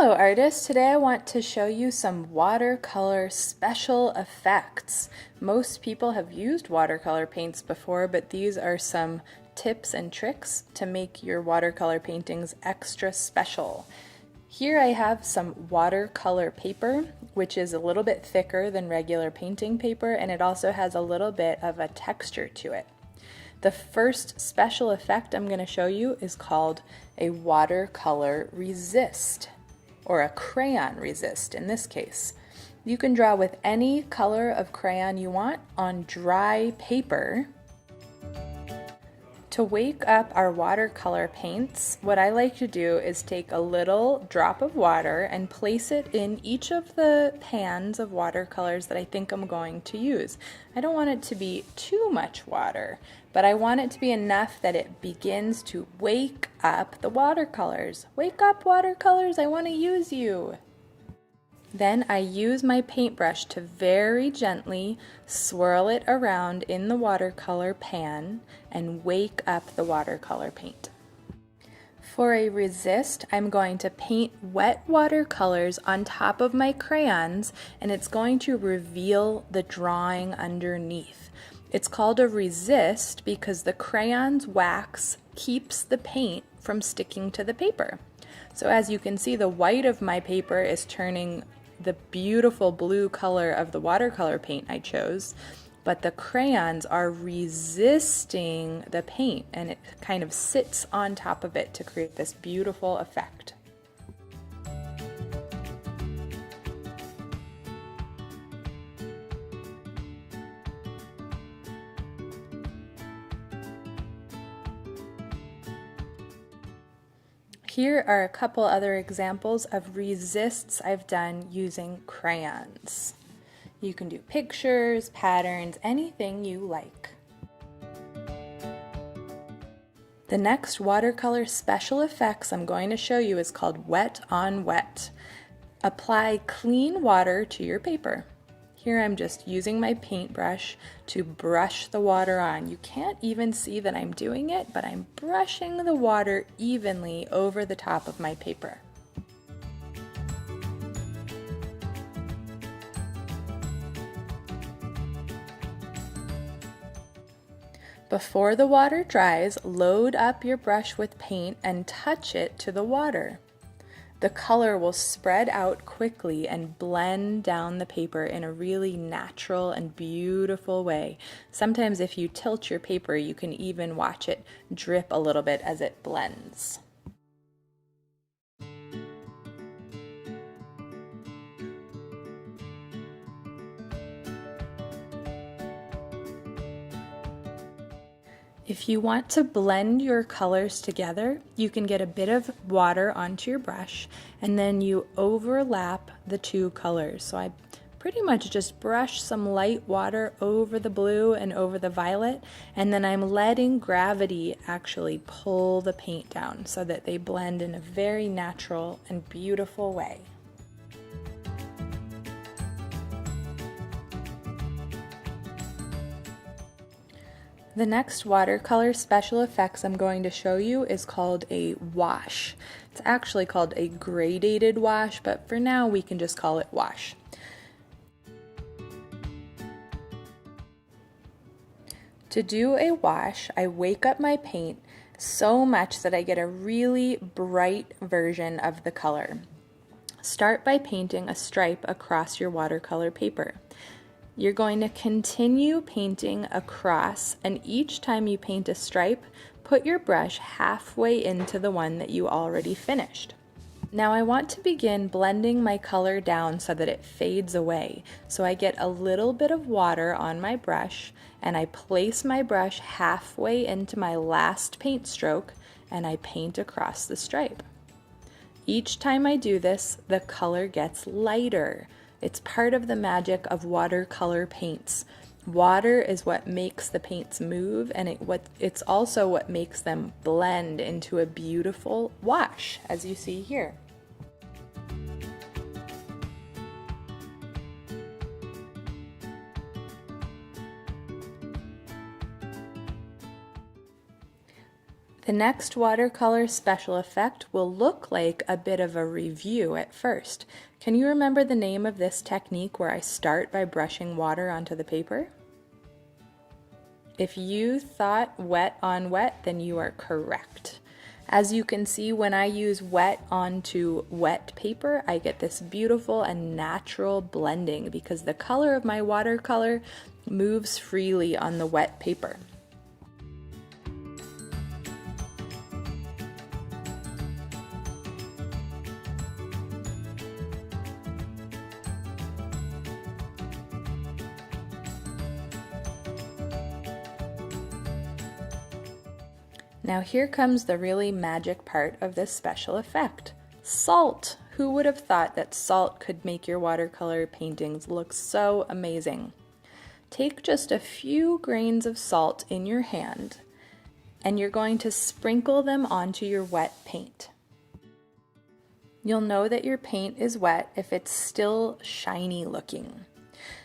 Hello artists, today I want to show you some watercolor special effects. Most people have used watercolor paints before, but these are some tips and tricks to make your watercolor paintings extra special. Here I have some watercolor paper, which is a little bit thicker than regular painting paper, and it also has a little bit of a texture to it. The first special effect I'm going to show you is called a watercolor resist, or a crayon resist in this case. You can draw with any color of crayon you want on dry paper. To wake up our watercolor paints, what I like to do is take a little drop of water and place it in each of the pans of watercolors that I think I'm going to use. I don't want it to be too much water, but I want it to be enough that it begins to wake up the watercolors. Wake up, watercolors, I want to use you. Then I use my paintbrush to very gently swirl it around in the watercolor pan and wake up the watercolor paint. For a resist, I'm going to paint wet watercolors on top of my crayons, and it's going to reveal the drawing underneath. It's called a resist because the crayon's wax keeps the paint from sticking to the paper. So as you can see, the white of my paper is turning the beautiful blue color of the watercolor paint I chose, but the crayons are resisting the paint and it kind of sits on top of it to create this beautiful effect. Here are a couple other examples of resists I've done using crayons. You can do pictures, patterns, anything you like. The next watercolor special effects I'm going to show you is called wet on wet. Apply clean water to your paper. Here I'm just using my paintbrush to brush the water on. You can't even see that I'm doing it, but I'm brushing the water evenly over the top of my paper. Before the water dries, load up your brush with paint and touch it to the water. The color will spread out quickly and blend down the paper in a really natural and beautiful way. Sometimes if you tilt your paper, you can even watch it drip a little bit as it blends. If you want to blend your colors together, you can get a bit of water onto your brush and then you overlap the two colors. So I pretty much just brush some light water over the blue and over the violet, and then I'm letting gravity actually pull the paint down so that they blend in a very natural and beautiful way. The next watercolor special effects I'm going to show you is called a wash. It's actually called a gradated wash, but for now we can just call it wash. To do a wash, I wake up my paint so much that I get a really bright version of the color. Start by painting a stripe across your watercolor paper. You're going to continue painting across, and each time you paint a stripe, put your brush halfway into the one that you already finished. Now I want to begin blending my color down so that it fades away. So I get a little bit of water on my brush and I place my brush halfway into my last paint stroke and I paint across the stripe. Each time I do this, the color gets lighter. It's part of the magic of watercolor paints. Water is what makes the paints move, and it's also what makes them blend into a beautiful wash, as you see here. The next watercolor special effect will look like a bit of a review at first. Can you remember the name of this technique where I start by brushing water onto the paper? If you thought wet on wet, then you are correct. As you can see, when I use wet onto wet paper, I get this beautiful and natural blending because the color of my watercolor moves freely on the wet paper. Now here comes the really magic part of this special effect. Salt! Who would have thought that salt could make your watercolor paintings look so amazing? Take just a few grains of salt in your hand and you're going to sprinkle them onto your wet paint. You'll know that your paint is wet if it's still shiny looking.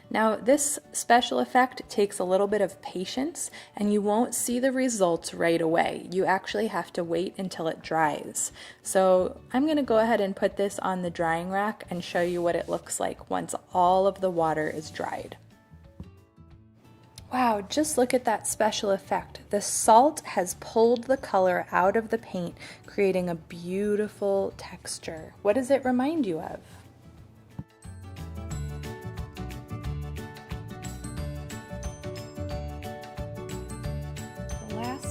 Now this special effect takes a little bit of patience and you won't see the results right away. You actually have to wait until it dries. So I'm going to go ahead and put this on the drying rack and show you what it looks like once all of the water is dried. Wow, just look at that special effect. The salt has pulled the color out of the paint, creating a beautiful texture. What does it remind you of?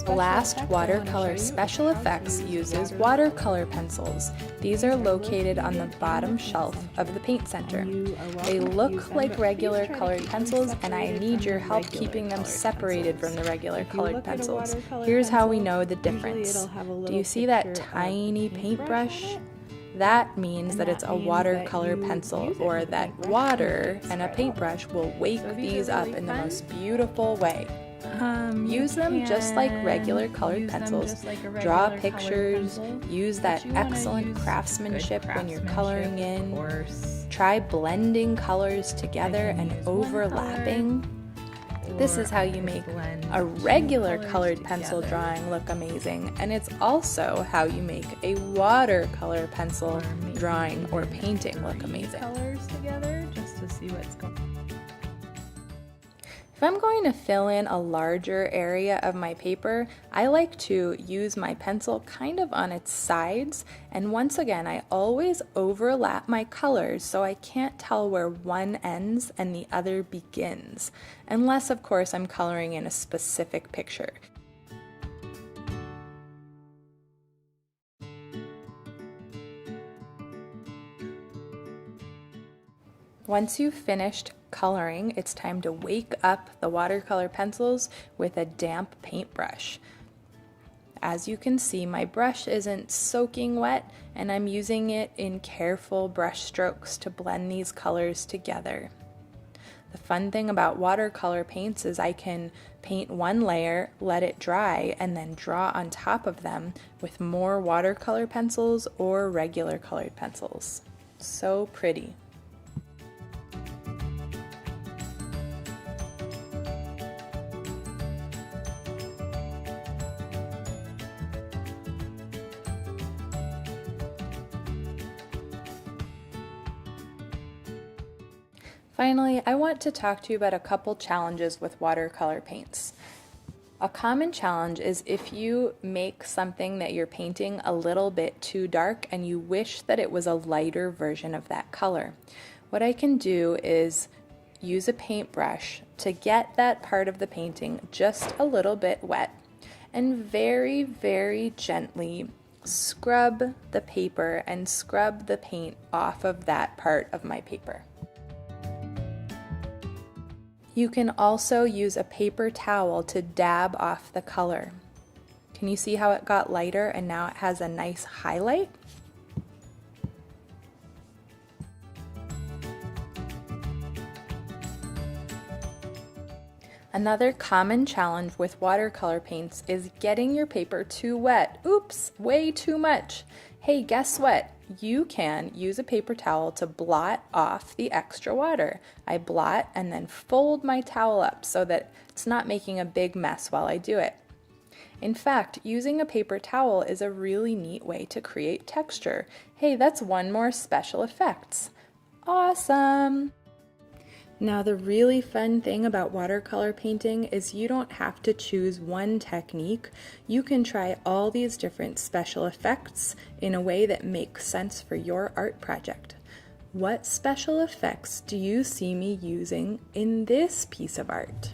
The last watercolor special effects uses watercolor pencils. These are located on the bottom shelf of the paint center. They look like regular colored pencils and I need your help keeping them separated from the regular colored pencils. Here's how we know the difference. Do you see that tiny paintbrush? That means that it's a watercolor pencil, or that water and a paintbrush will wake these up in the most beautiful way. Use them just like regular colored pencils. Draw pictures, use that excellent craftsmanship when you're coloring in. Try blending colors together and overlapping. This is how you make a regular colored pencil drawing look amazing, and it's also how you make a watercolor pencil drawing or painting look amazing. Colors together just to see what's going on. If I'm going to fill in a larger area of my paper, I like to use my pencil kind of on its sides, and once again I always overlap my colors so I can't tell where one ends and the other begins, unless of course I'm coloring in a specific picture. Once you've finished coloring, it's time to wake up the watercolor pencils with a damp paintbrush. As you can see, my brush isn't soaking wet and I'm using it in careful brush strokes to blend these colors together. The fun thing about watercolor paints is I can paint one layer, let it dry, and then draw on top of them with more watercolor pencils or regular colored pencils. So pretty. Finally, I want to talk to you about a couple challenges with watercolor paints. A common challenge is if you make something that you're painting a little bit too dark and you wish that it was a lighter version of that color. What I can do is use a paintbrush to get that part of the painting just a little bit wet and very, very gently scrub the paper and scrub the paint off of that part of my paper. You can also use a paper towel to dab off the color. Can you see how it got lighter and now it has a nice highlight? Another common challenge with watercolor paints is getting your paper too wet. Oops, way too much. Hey, guess what? You can use a paper towel to blot off the extra water. I blot and then fold my towel up so that it's not making a big mess while I do it. In fact, using a paper towel is a really neat way to create texture. Hey, that's one more special effects. Awesome! Now, the really fun thing about watercolor painting is you don't have to choose one technique. You can try all these different special effects in a way that makes sense for your art project. What special effects do you see me using in this piece of art?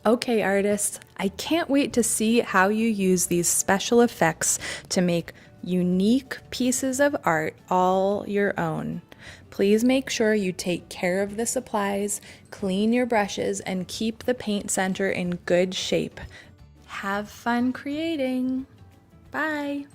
Okay, artists, I can't wait to see how you use these special effects to make unique pieces of art all your own. Please make sure you take care of the supplies, clean your brushes, and keep the paint center in good shape. Have fun creating! Bye!